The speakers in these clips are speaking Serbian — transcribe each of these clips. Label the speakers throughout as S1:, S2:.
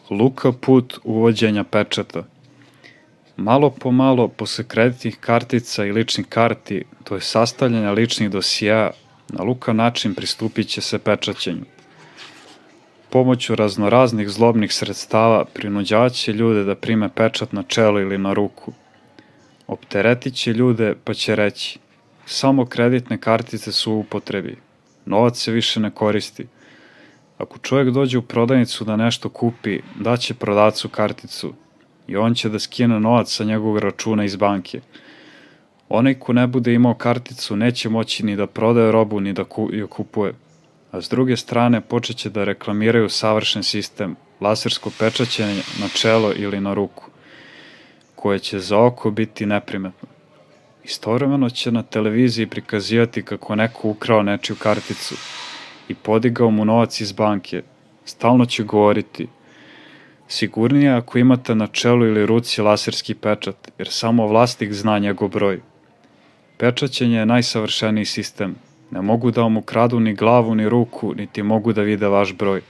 S1: Luka put uvođenja pečata. Malo po malo, posle kreditnih kartica i ličnih karti, to je sastavljanja ličnih dosija, na lukav način pristupit će se pečaćenju. Pomoću raznoraznih zlobnih sredstava prinuđavat će ljude da prime pečat na čelo ili na ruku. Opteretit će ljude pa će reći: samo kreditne kartice su u upotrebi, novac se više ne koristi. Ako čovjek dođe u prodavnicu da nešto kupi, daće prodavcu karticu i on će da skine novac sa njegovog računa iz banke. Onaj ko ne bude imao karticu neće moći ni da prodaje robu ni da ju kupuje. A s druge strane počet će da reklamiraju savršen sistem, lasersko pečaćenje na čelo ili na ruku, koje će za oko biti neprimetno. Istovremeno će na televiziji prikazivati kako neko ukrao nečiju karticu i podigao mu novac iz banke. Stalno će govoriti: sigurnije ako imate na čelu ili ruci laserski pečat, jer samo vlasnik zna njegov broj. Pečaćenje je najsavršeniji sistem. Ne mogu da vam ukradu ni glavu ni ruku, niti mogu da vide vaš broj.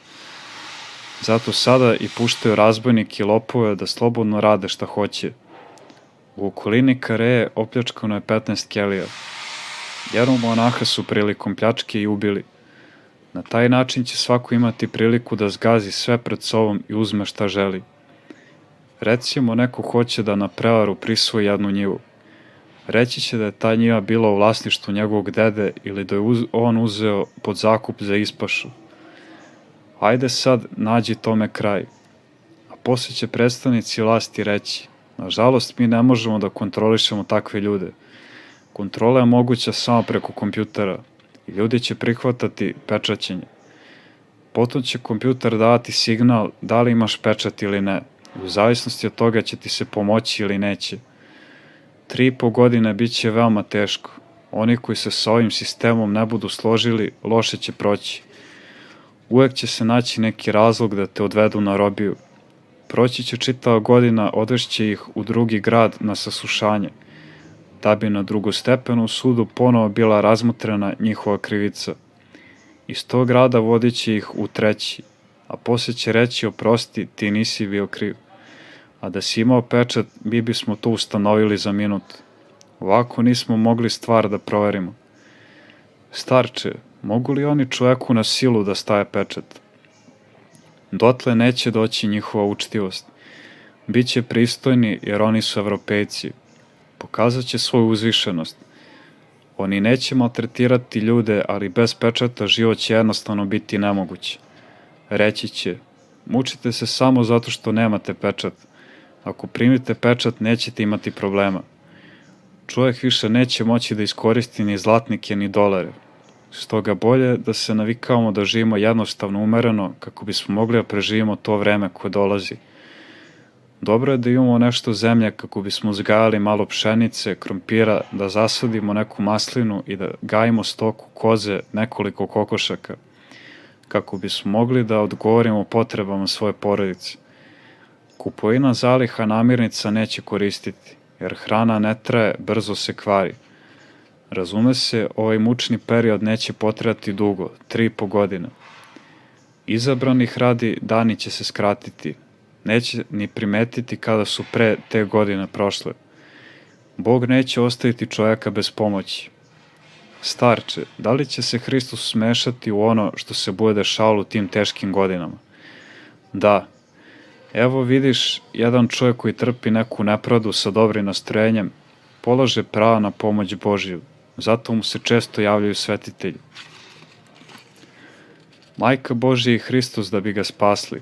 S1: Zato sada i puštaju razbojnike i lopove da slobodno rade šta hoće. U okolini Kareje opljačkano je 15 kelija. Jednog monaha su prilikom pljačke i ubili. Na taj način će svako imati priliku da zgazi sve pred sobom i uzme šta želi. Recimo, neko hoće da na prevaru prisvoji jednu njivu. Reći će da je ta njiva bila u vlasništvu njegovog dede ili da je on uzeo pod zakup za ispašu. Ajde sad, nađi tome kraj. A poslije će predstavnici vlasti reći: nažalost, mi ne možemo da kontrolišemo takve ljude. Kontrola je moguća samo preko kompjutera i ljudi će prihvatati pečaćenje. Potom će kompjuter davati signal da li imaš pečat ili ne. U zavisnosti od toga će ti se pomoći ili neće. 3,5 godine bit će veoma teško. Oni koji se sa ovim sistemom ne budu složili, loše će proći. Uvek će se naći neki razlog da te odvedu na robiju. Proći će čitava godina, odvešće ih u drugi grad na saslušanje, da bi na drugostepenom sudu ponovo bila razmotrena njihova krivica. Iz tog grada vodit će ih u treći, a poslije će reći: oprosti, ti nisi bio kriv. A da si imao pečat, mi bismo to ustanovili za minut. Ovako nismo mogli stvar da proverimo. Starče, mogu li oni čoveku na silu da staje pečat? Dotle neće doći njihova učtivost. Biće pristojni jer oni su Evropejci. Pokazat će svoju uzvišenost. Oni neće maltretirati ljude, ali bez pečata život će jednostavno biti nemoguće. Reći će: mučite se samo zato što nemate pečat. Ako primite pečat, nećete imati problema. Čovjek više neće moći da iskoristi ni zlatnike ni dolare. Stoga bolje da se navikavamo da živimo jednostavno umereno kako bismo mogli da preživimo to vreme koje dolazi. Dobro je da imamo nešto zemlje kako bismo uzgajali malo pšenice, krompira, da zasadimo neku maslinu i da gajimo stoku, koze, nekoliko kokošaka, kako bismo mogli da odgovorimo potrebama svoje porodice. Kupovina zaliha namirnica neće koristiti, jer hrana ne traje, brzo se kvari. Razume se, ovaj mučni period neće potrajati dugo, 3,5 godine. Izabranih radi dani će se skratiti, neće ni primetiti kada su pre te godine prošle. Bog neće ostaviti čovjeka bez pomoći. Starče, da li će se Hristos smešati u ono što se bude dešavalo u tim teškim godinama? Da. Evo vidiš, jedan čovjek koji trpi neku nepravdu sa dobrim nastrojenjem, polaže prava na pomoć Božju, zato mu se često javljaju svetitelji. Majka Božja i Hristos da bi ga spasli.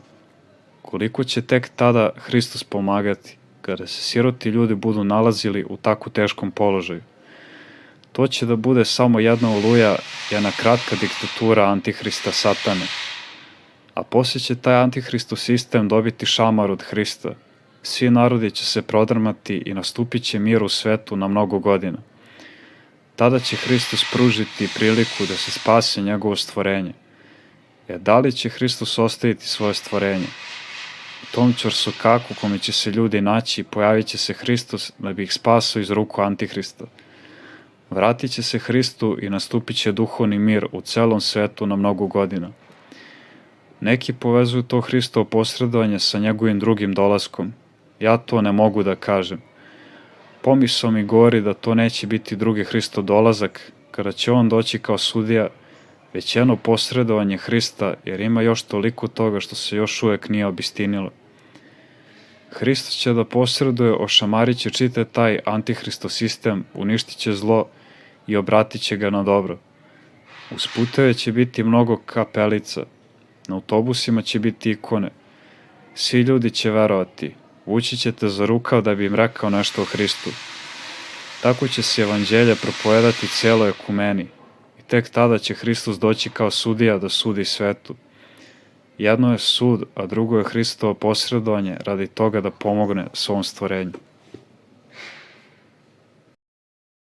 S1: Koliko će tek tada Hristos pomagati, kada se siroti ljudi budu nalazili u tako teškom položaju? To će da bude samo jedna oluja, jedna kratka diktatura Antihrista Satane. A poslije će taj Antihristov sistem dobiti šamar od Hrista. Svi narodi će se prodrmati i nastupit će mir u svetu na mnogo godina. Tada će Hristos pružiti priliku da se spase njegovo stvorenje. Da li će Hristos ostaviti svoje stvorenje? U tom ćorsokaku kome će se ljudi naći, pojavit će se Hristos da bi ih spasao iz ruku Antihrista. Vratit će se Hristu i nastupit će duhovni mir u celom svetu na mnogo godina. Neki povezuju to Hristovo posredovanje sa njegovim drugim dolaskom. Ja to ne mogu da kažem. Pomisao mi govori da to neće biti drugi Hristov dolazak, kada će on doći kao sudija, već jedno posredovanje Hrista, jer ima još toliko toga što se još uvek nije obistinilo. Hristos će da posreduje, ošamarit će čitav taj antihristov sistem, uništit će zlo i obratit će ga na dobro. Uz puteve će biti mnogo kapelica, na autobusima će biti ikone, svi ljudi će verovati, vući ćete za rukav da bi im rekao nešto o Hristu. Tako će se evanđelje propovedati cijeloj ekumeni i tek tada će Hristos doći kao sudija da sudi svetu. Jedno je sud, a drugo je Hristovo posredovanje radi toga da pomogne svom stvorenju.